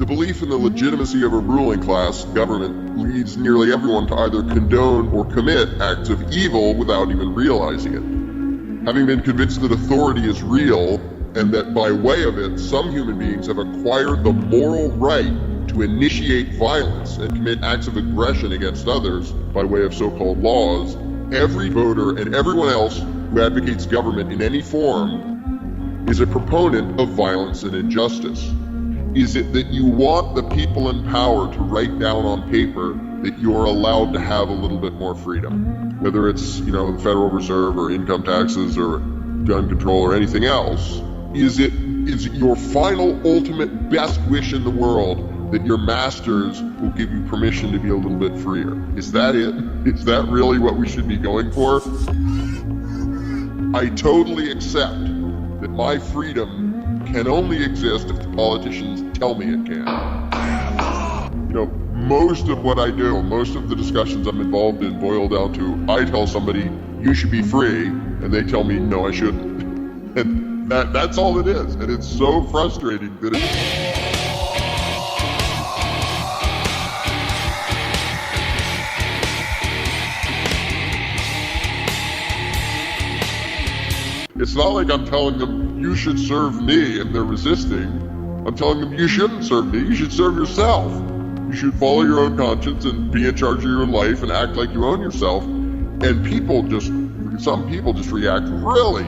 The belief in the legitimacy of a ruling class government leads nearly everyone to either condone or commit acts of evil without even realizing it. Having been convinced that authority is real, and that by way of it, some human beings have acquired the moral right to initiate violence and commit acts of aggression against others by way of so-called laws, every voter and everyone else who advocates government in any form is a proponent of violence and injustice. Is it that you want the people in power to write down on paper that you're allowed to have a little bit more freedom? Whether it's, the Federal Reserve or income taxes or gun control or anything else, is it your final, ultimate, best wish in the world that your masters will give you permission to be a little bit freer? Is that it? Is that really what we should be going for? I totally accept that my freedom can only exist if the politicians tell me it can. Most of what I do, most of the discussions I'm involved in boil down to, I tell somebody, you should be free, and they tell me, no, I shouldn't. And that's all it is. And it's so frustrating that it's not like I'm telling them, you should serve me, and they're resisting. I'm telling them, you shouldn't serve me, you should serve yourself. You should follow your own conscience and be in charge of your own life and act like you own yourself. And some people just react really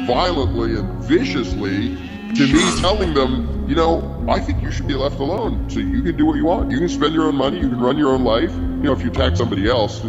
violently and viciously to me telling them, I think you should be left alone so you can do what you want. You can spend your own money, you can run your own life. If you attack somebody else, they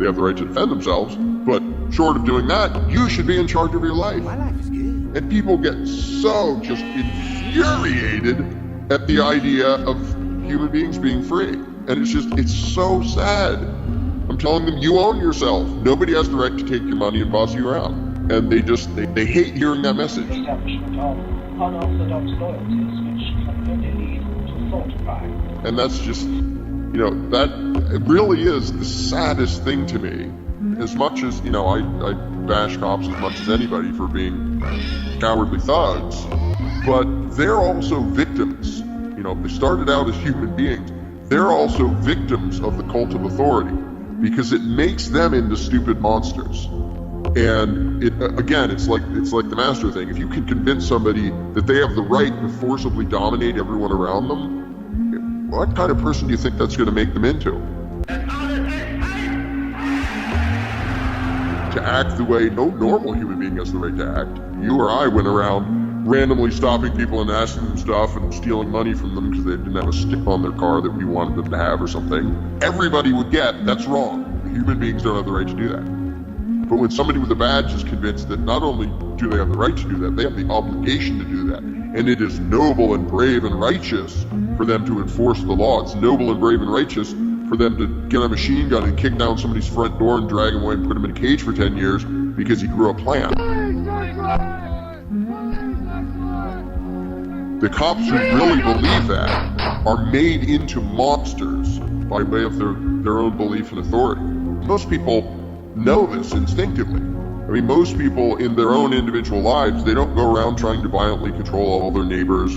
have the right to defend themselves. But short of doing that, you should be in charge of your life. My life is good. And people get so just infuriated at the idea of human beings being free. And it's so sad. I'm telling them, you own yourself. Nobody has the right to take your money and boss you around. And they hate hearing that message. Establishment of unorthodox loyalties which can only lead to thought crime. And that's just, that really is the saddest thing to me. As much as, I bash cops as much as anybody for being cowardly thugs, but they're also victims. They started out as human beings. They're also victims of the cult of authority because it makes them into stupid monsters. And it's like the master thing. If you can convince somebody that they have the right to forcibly dominate everyone around them, what kind of person do you think that's going to make them into? To act the way no normal human being has the right to act. You or I went around randomly stopping people and asking them stuff and stealing money from them because they didn't have a stick on their car that we wanted them to have or something. Everybody would get that's wrong. Human beings don't have the right to do that. But when somebody with a badge is convinced that not only do they have the right to do that, they have the obligation to do that. And it is noble and brave and righteous for them to enforce the law. It's noble and brave and righteous for them to get a machine gun and kick down somebody's front door and drag him away and put him in a cage for 10 years because he grew a plant. The cops who really believe that are made into monsters by way of their own belief in authority. Most people know this instinctively. Most people in their own individual lives, they don't go around trying to violently control all their neighbors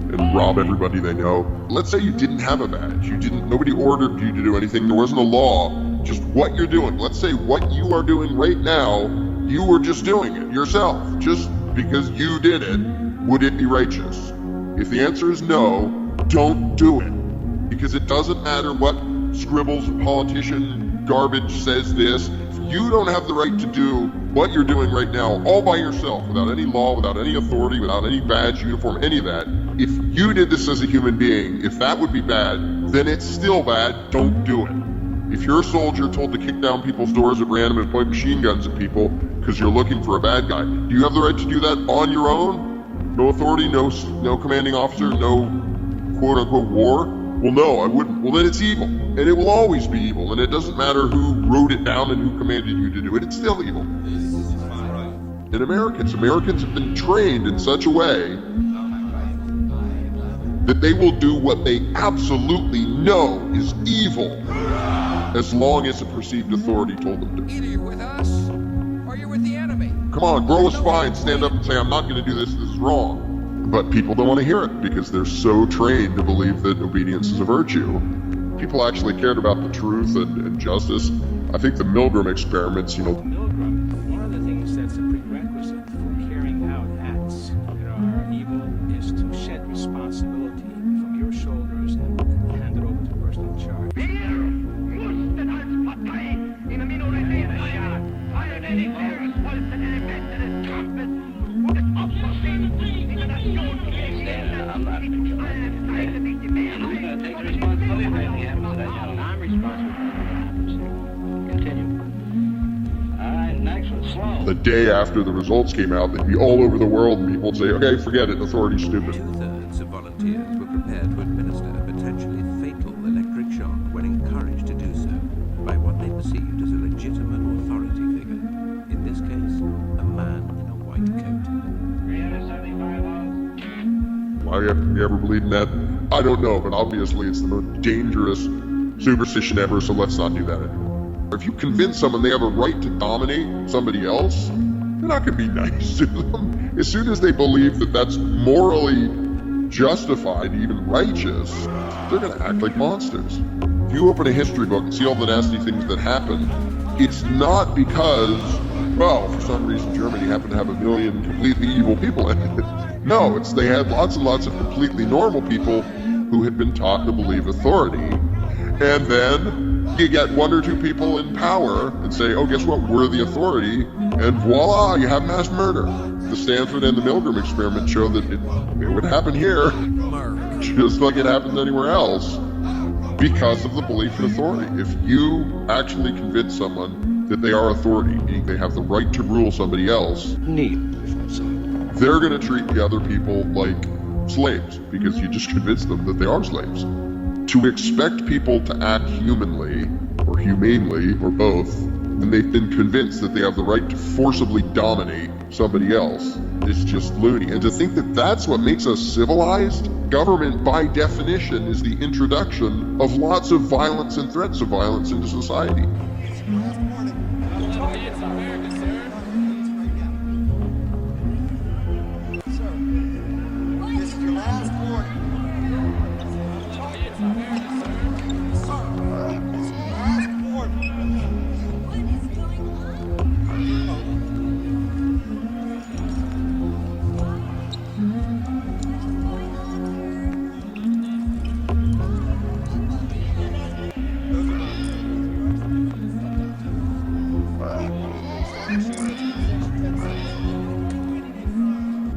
and rob everybody they know. Let's say you didn't have a badge. Nobody ordered you to do anything. There wasn't a law. Just what you're doing. Let's say what you are doing right now, you were just doing it yourself. Just because you did it, would it be righteous? If the answer is no, don't do it. Because it doesn't matter what scribbles a politician garbage says this. If you don't have the right to do what you're doing right now all by yourself, without any law, without any authority, without any badge, uniform, any of that, if you did this as a human being, if that would be bad, then it's still bad. Don't do it. If you're a soldier told to kick down people's doors at random and point machine guns at people because you're looking for a bad guy, do you have the right to do that on your own? No authority, no commanding officer, no quote-unquote war? Well, no, I wouldn't. Well, then it's evil. And it will always be evil. And it doesn't matter who wrote it down and who commanded you to do it. It's still evil. And Americans have been trained in such a way that they will do what they absolutely know is evil as long as a perceived authority told them to. Either you're with us or you're with the enemy. Come on, grow a spine, stand up and say, I'm not going to do this. This is is wrong. But people don't want to hear it because they're so trained to believe that obedience is a virtue. People actually cared about the truth and justice. I think the Milgram experiments, Milgram, one of the things that's a prerequisite for carrying out acts that are evil is to shed responsibility from your shoulders and hand it over to the person in charge. I'm responsible for what happens here. Continue. All right, next one, slow. The day after the results came out, they'd be all over the world and people would say, okay, forget it, authority's stupid. 2/3 of volunteers were prepared to administer a potentially fatal electric shock when encouraged to do so by what they perceived as a legitimate authority figure. In this case, a man in a white coat. 375 volts. Why you ever believe in that? I don't know, but obviously it's the most dangerous superstition ever, so let's not do that anymore. If you convince someone they have a right to dominate somebody else, you're not going to be nice to them. As soon as they believe that that's morally justified, even righteous, they're going to act like monsters. If you open a history book and see all the nasty things that happen, it's not because, well, for some reason Germany happened to have 1 million completely evil people in it. No, it's they had lots and lots of completely normal people who had been taught to believe authority. And then you get 1 or 2 people in power and say, oh, guess what, we're the authority, and voila, you have mass murder. The Stanford and the Milgram experiment show that it would happen here, just like it happens anywhere else, because of the belief in authority. If you actually convince someone that they are authority, meaning they have the right to rule somebody else, they're going to treat the other people like slaves, because you just convinced them that they are slaves. To expect people to act humanly, or humanely, or both, and they've been convinced that they have the right to forcibly dominate somebody else, is just loony. And to think that that's what makes us civilized? Government, by definition, is the introduction of lots of violence and threats of violence into society.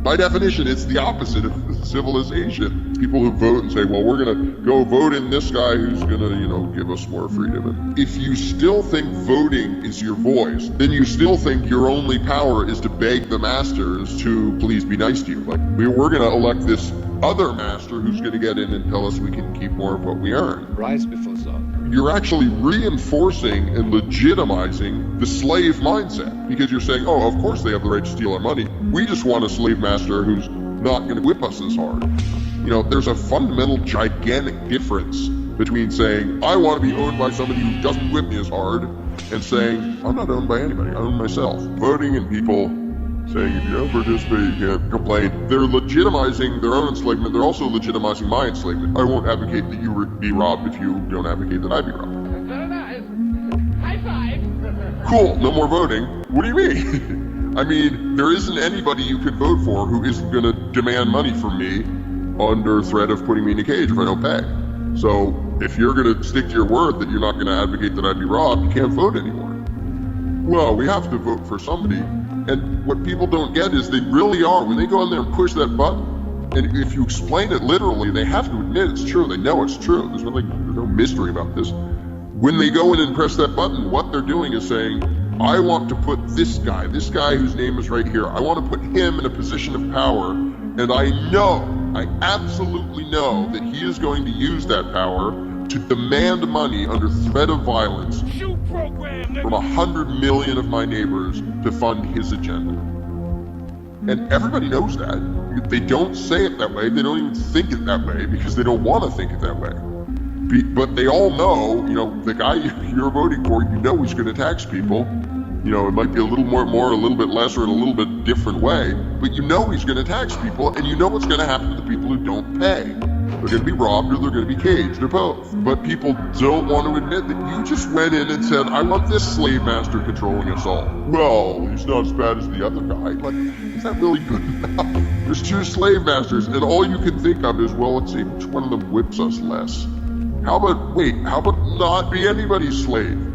By definition, it's the opposite of civilization. People who vote and say, well, we're going to go vote in this guy who's going to, give us more freedom. And if you still think voting is your voice, then you still think your only power is to beg the masters to please be nice to you. Like, we're going to elect this other master who's going to get in and tell us we can keep more of what we earn. Rise before Zod. You're actually reinforcing and legitimizing the slave mindset, because you're saying, oh, of course they have the right to steal our money. We just want a slave master who's not going to whip us as hard. There's a fundamental, gigantic difference between saying, I want to be owned by somebody who doesn't whip me as hard, and saying, I'm not owned by anybody, I own myself. Voting and people saying, if you don't participate, you can't complain. They're legitimizing their own enslavement. They're also legitimizing my enslavement. I won't advocate that you be robbed if you don't advocate that I be robbed. Very nice. High five. Cool, no more voting. What do you mean? I mean, there isn't anybody you could vote for who isn't going to demand money from me under threat of putting me in a cage if I don't pay. So if you're going to stick to your word that you're not going to advocate that I be robbed, you can't vote anymore. Well, we have to vote for somebody. And what people don't get is they really are, when they go in there and push that button, and if you explain it literally, they have to admit it's true. They know it's true. There's no mystery about this. When they go in and press that button, what they're doing is saying, I want to put this guy whose name is right here, I want to put him in a position of power, and I absolutely know that he is going to use that power to demand money under threat of violence from 100 million of my neighbors to fund his agenda. And everybody knows that. They don't say it that way. They don't even think it that way because they don't want to think it that way. But they all know, the guy you're voting for, he's going to tax people. You know, it might be a little more, a little bit less, or in a little bit different way, but you know he's going to tax people, and you know what's going to happen to the people who don't pay. They're going to be robbed or they're going to be caged or both. But people don't want to admit that you just went in and said, I want this slave master controlling us all. Well, he's not as bad as the other guy. Like, is that really good enough? There's two slave masters, and all you can think of is, well, let's see, which one of them whips us less? How about not be anybody's slave?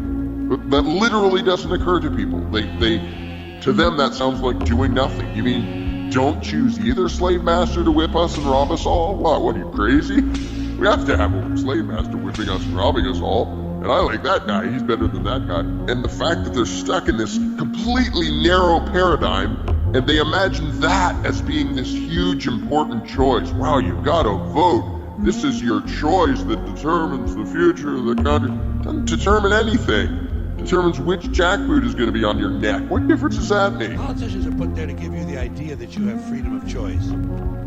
But that literally doesn't occur to people. To them, that sounds like doing nothing. You mean, don't choose either slave master to whip us and rob us all? What are you, crazy? We have to have a slave master whipping us and robbing us all. And I like that guy, he's better than that guy. And the fact that they're stuck in this completely narrow paradigm, and they imagine that as being this huge important choice. Wow, you gotta vote. This is your choice that determines the future of the country. Doesn't determine anything. Determines which jackboot is going to be on your neck. What difference does that make? Politicians are put there to give you the idea that you have freedom of choice.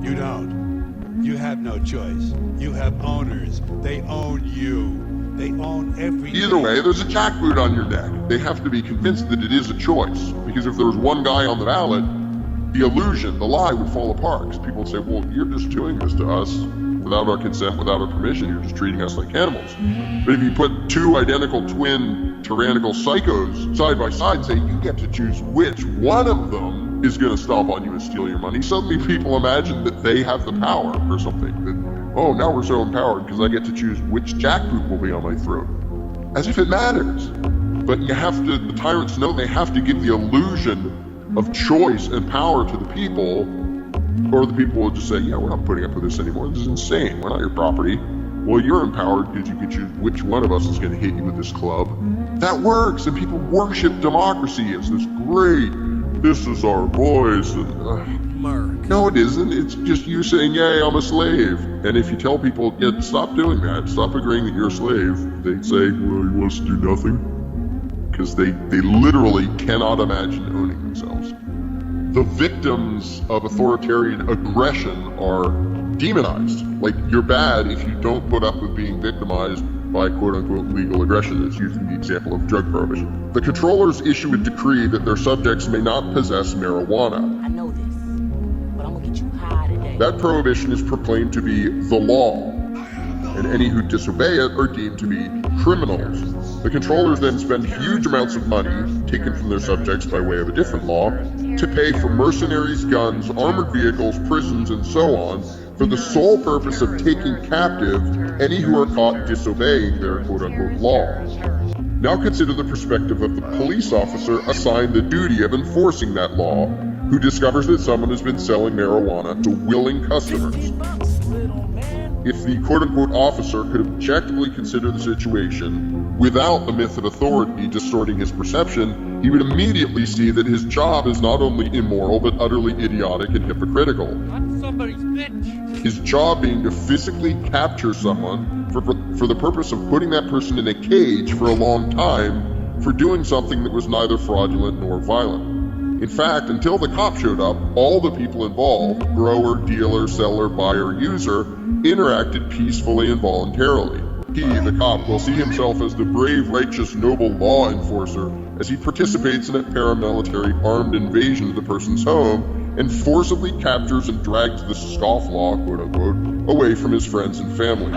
You don't. You have no choice. You have owners. They own you. They own everything. Either way, there's a jackboot on your neck. They have to be convinced that it is a choice. Because if there was one guy on the ballot, the illusion, the lie would fall apart. Because people would say, well, you're just doing this to us without our consent, without our permission. You're just treating us like animals. But if you put two identical twin tyrannical psychos side by side and say, you get to choose which one of them is going to stomp on you and steal your money, suddenly people imagine that they have the power or something. That, oh, now we're so empowered because I get to choose which jackboot will be on my throat. As if it matters. But the tyrants know they have to give the illusion of choice and power to the people, or the people will just say, yeah, we're not putting up with this anymore. This is insane. We're not your property. Well, you're empowered because you can choose which one of us is going to hit you with this club. That works, and people worship democracy as this great, this is our voice. And, Mark. No, it isn't. It's just you saying, yay, I'm a slave. And if you tell people, yeah, stop doing that, stop agreeing that you're a slave, they say, well, you want us to do nothing? Because they literally cannot imagine owning themselves. The victims of authoritarian aggression are demonized. Like, you're bad if you don't put up with being victimized by quote-unquote legal aggression, as used in the example of drug prohibition. The controllers issue a decree that their subjects may not possess marijuana. I know this, but I'm gonna get you high today. That prohibition is proclaimed to be the law, and any who disobey it are deemed to be criminals. The controllers then spend huge amounts of money, taken from their subjects by way of a different law, to pay for mercenaries, guns, armored vehicles, prisons, and so on, for the sole purpose of taking captive any who are caught disobeying their quote-unquote law. Now consider the perspective of the police officer assigned the duty of enforcing that law, who discovers that someone has been selling marijuana to willing customers. If the quote-unquote officer could objectively consider the situation without the myth of authority distorting his perception, he would immediately see that his job is not only immoral but utterly idiotic and hypocritical. I'm somebody's bitch. His job being to physically capture someone for the purpose of putting that person in a cage for a long time for doing something that was neither fraudulent nor violent. In fact, until the cop showed up, all the people involved, grower, dealer, seller, buyer, user, interacted peacefully and voluntarily. He, the cop, will see himself as the brave, righteous, noble law enforcer as he participates in a paramilitary armed invasion of the person's home and forcibly captures and drags the scofflaw, quote-unquote, away from his friends and family.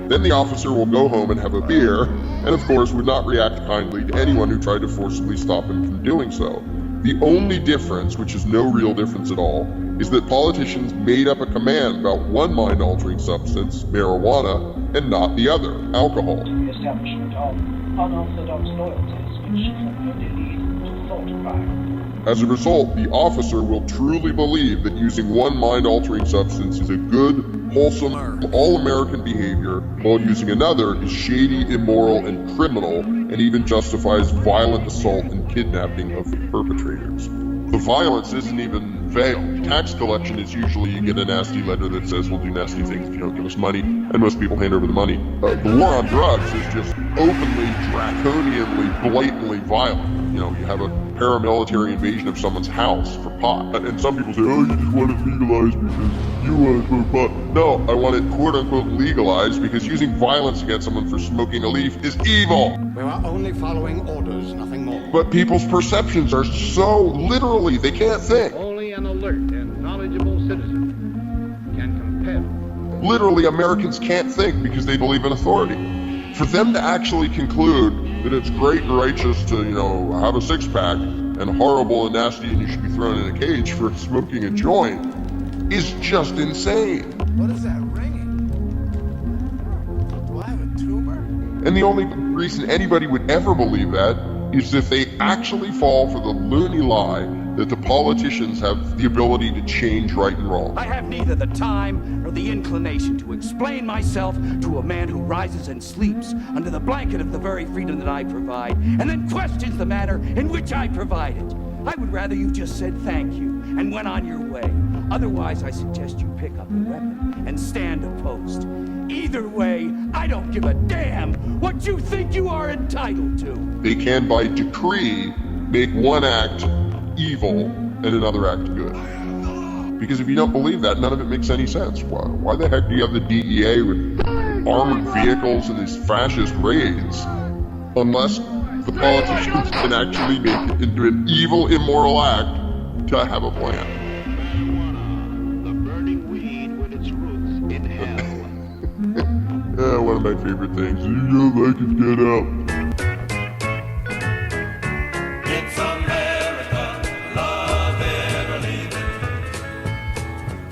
Then the officer will go home and have a beer, and of course would not react kindly to anyone who tried to forcibly stop him from doing so. The only difference, which is no real difference at all, is that politicians made up a command about one mind-altering substance, marijuana, and not the other, alcohol. The establishment of unorthodox loyalties which can only lead to thought crime. As a result, the officer will truly believe that using one mind-altering substance is a good, wholesome, all-American behavior, while using another is shady, immoral, and criminal, and even justifies violent assault and kidnapping of the perpetrators. The violence isn't even fail. Tax collection is usually you get a nasty letter that says we'll do nasty things if you don't give us money, and most people hand over the money. The war on drugs is just openly, draconianly, blatantly violent. You know, you have a paramilitary invasion of someone's house for pot. And some people say, oh, you just want it legalized because you want to smoke pot. No, I want it quote-unquote legalized because using violence against someone for smoking a leaf is evil. We are only following orders, nothing more. But people's perceptions are so literally, they can't think. Only an alert and knowledgeable citizen can compel. Literally, Americans can't think because they believe in authority. For them to actually conclude that it's great and righteous to, you know, have a six-pack and horrible and nasty and you should be thrown in a cage for smoking a joint is just insane. What is that ringing? Do I have a tumor? And the only reason anybody would ever believe that is if they actually fall for the loony lie that the politicians have the ability to change right and wrong. I have neither the time nor the inclination to explain myself to a man who rises and sleeps under the blanket of the very freedom that I provide, and then questions the manner in which I provide it. I would rather you just said thank you and went on your way. Otherwise, I suggest you pick up a weapon and stand a post. Either way, I don't give a damn what you think you are entitled to. They can, by decree, make one act evil and another act good. Because if you don't believe that, none of it makes any sense. Why the heck do you have the DEA with armored vehicles and these fascist raids unless the politicians can actually make it into an evil, immoral act to have a plan? The burning weed with its roots in hell. Yeah, one of my favorite things. You don't like it, get out.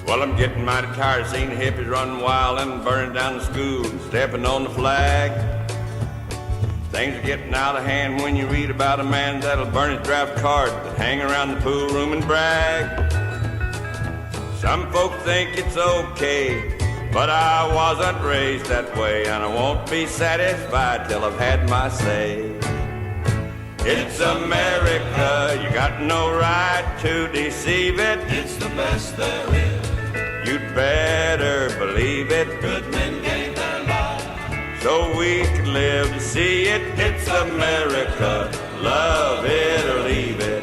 Well, I'm getting mighty tired of seeing the hippies running wild and burning down the schools and stepping on the flag. Things are getting out of hand when you read about a man that'll burn his draft card but hang around the pool room and brag. Some folks think it's okay, but I wasn't raised that way, and I won't be satisfied till I've had my say. It's America, you got no right to deceive it. It's the best there is. You'd better believe it. Good men gave their lives so we could live to see it. It's America, love it or leave it.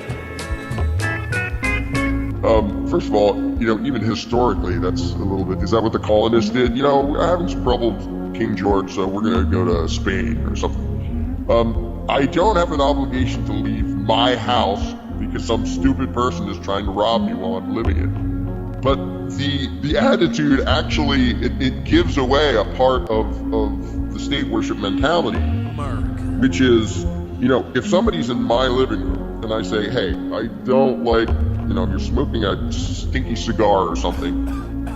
First of all, you know, even historically, that's a little bit, is that what the colonists did? You know, we're having some problems with King George, so we're going to go to Spain or something. I don't have an obligation to leave my house because some stupid person is trying to rob me while I'm living it. But the attitude actually, it gives away a part of the state worship mentality, which is, you know, if somebody's in my living room and I say, hey, I don't like, you know, if you're smoking a stinky cigar or something,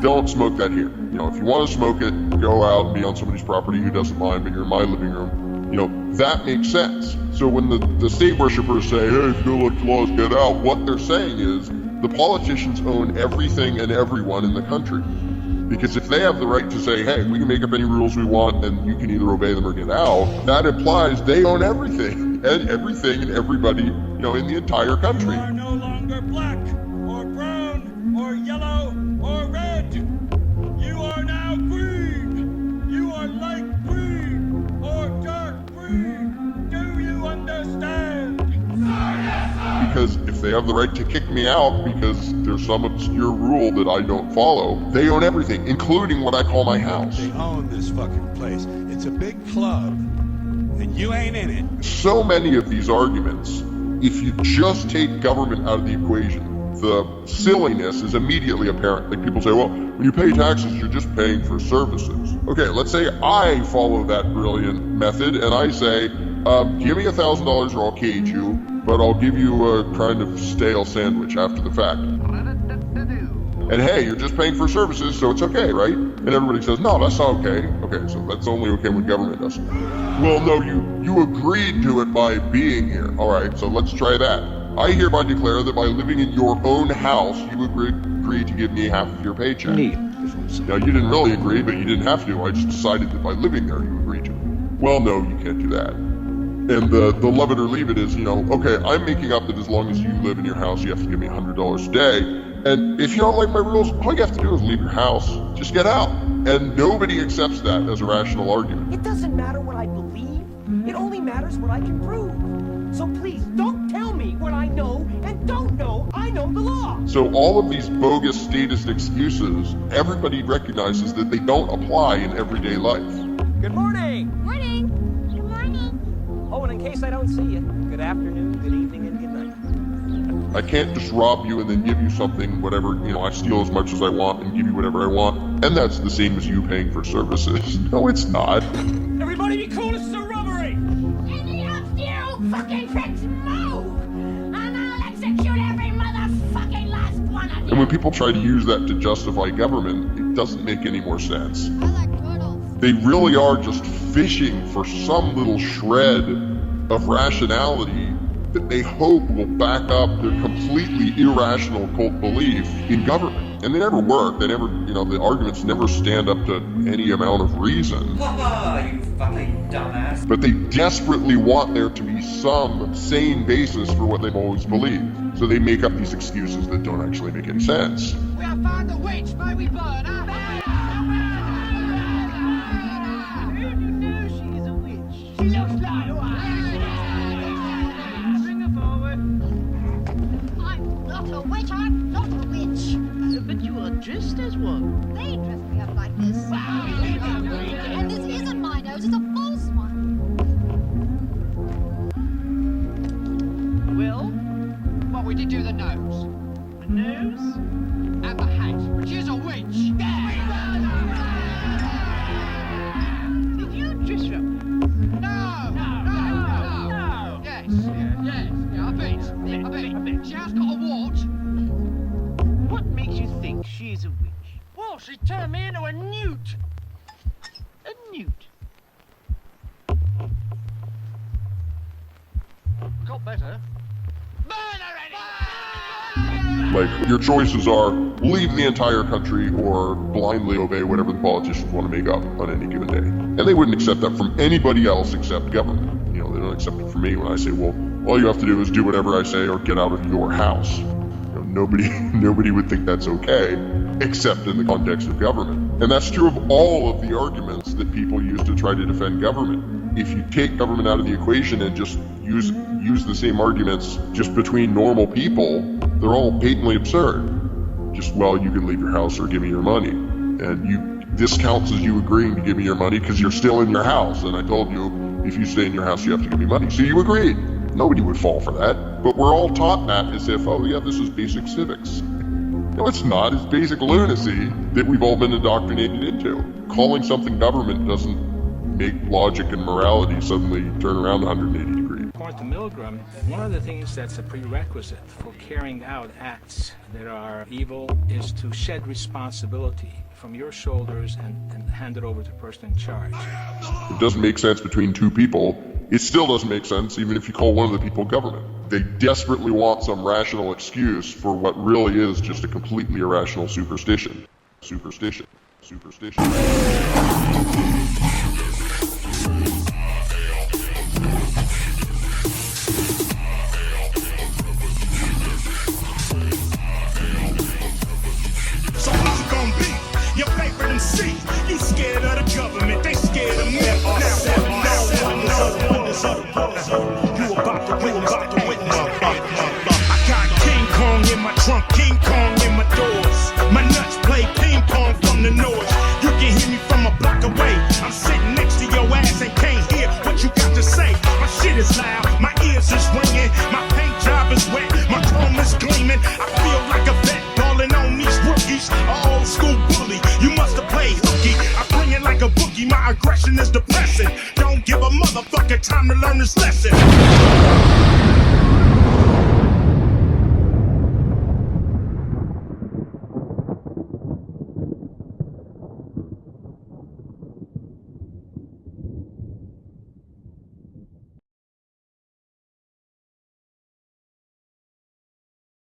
don't smoke that here. You know, if you want to smoke it, go out and be on somebody's property who doesn't mind, but you're in my living room. You know, that makes sense. So when the state worshipers say, hey, if you don't like the laws, get out, what they're saying is the politicians own everything and everyone in the country. Because if they have the right to say, hey, we can make up any rules we want and you can either obey them or get out, that implies they own everything and everybody, you know, in the entire country. You are no longer black or brown or yellow or red. You are now green. You are light green or dark green. Do you understand? Because if they have the right to kick me out because there's some obscure rule that I don't follow, they own everything, including what I call my house. They own this fucking place. It's a big club, and you ain't in it. So many of these arguments, if you just take government out of the equation, the silliness is immediately apparent. Like people say, well, when you pay taxes, you're just paying for services. Okay, let's say I follow that brilliant method and I say, give me $1,000 or I'll cage you, but I'll give you a kind of stale sandwich after the fact. And hey, you're just paying for services, so it's okay, right? And everybody says, no, that's not okay. Okay, so that's only okay when government does it. Well, no, you agreed to it by being here. All right, so let's try that. I hereby declare that by living in your own house, you agreed to give me half of your paycheck. Now, you didn't really agree, but you didn't have to. I just decided that by living there, you agreed to it. Well, no, you can't do that. And the love it or leave it is, you know, okay, I'm making up that as long as you live in your house, you have to give me $100 a day. And if you don't like my rules, all you have to do is leave your house. Just get out. And nobody accepts that as a rational argument. It doesn't matter what I believe. It only matters what I can prove. So please, don't tell me what I know and don't know I know the law. So all of these bogus statist excuses, everybody recognizes that they don't apply in everyday life. Good morning. Morning. Good morning. Oh, and in case I don't see you, good afternoon, good evening, and good night. I can't just rob you and then give you something, whatever, I steal as much as I want and give you whatever I want. And that's the same as you paying for services. No, it's not. Everybody be cool, this is a robbery! Any of you fucking pricks move! And I'll execute every motherfucking last one of you! And when people try to use that to justify government, it doesn't make any more sense. I like turtles. They really are just fishing for some little shred of rationality that they hope will back up their completely irrational cult belief in government. And they never work. They never, the arguments never stand up to any amount of reason. You fucking dumbass. But they desperately want there to be some sane basis for what they've always believed. So they make up these excuses that don't actually make any sense. We have found the witch, may we burn her? Who knew she's a witch? She looks like one. Bring her forward. I'm not a witch, I'm not a witch. But you are dressed as one. They dress me up like this. And this isn't my nose, it's a false one. Well, what would you do the nose? The nose? And the hat, which is a witch. Did you dress her up? No! Yes, I bet. She has got a wart. What makes you think she's a witch? Well, she turned me into a newt. A newt. Got better. Burn her anyway! Like, your choices are leave the entire country or blindly obey whatever the politicians want to make up on any given day. And they wouldn't accept that from anybody else except government. They don't accept it from me when I say, well, all you have to do is do whatever I say or get out of your house. Nobody would think that's okay, except in the context of government. And that's true of all of the arguments that people use to try to defend government. If you take government out of the equation and just use the same arguments just between normal people, they're all patently absurd. Just, well, you can leave your house or give me your money. And this counts as you agreeing to give me your money because you're still in your house. And I told you, if you stay in your house, you have to give me money. So you agreed. Nobody would fall for that. But we're all taught that as if, oh yeah, this is basic civics. No, it's not. It's basic lunacy that we've all been indoctrinated into. Calling something government doesn't make logic and morality suddenly turn around 180 degrees. According to Milgram, one of the things that's a prerequisite for carrying out acts that are evil is to shed responsibility from your shoulders and hand it over to the person in charge. It doesn't make sense between two people. It still doesn't make sense even if you call one of the people government. They desperately want some rational excuse for what really is just a completely irrational superstition. Superstition. So who's gonna be your favorite MC? You scared of the government, they scared of me. You about to witness. I got King Kong in my trunk, King Kong in my doors. My nuts play ping pong from the noise. You can hear me from a block away. I'm sitting next to your ass and can't hear what you got to say. My shit is loud, my ears is ringing, my paint job is wet, my chrome is gleaming. I feel like a vet balling on these rookies. An old school bully, you must have played hooky. I bring it like a boogie, my aggression is depressing. Don't give a motherfucker time to learn this lesson.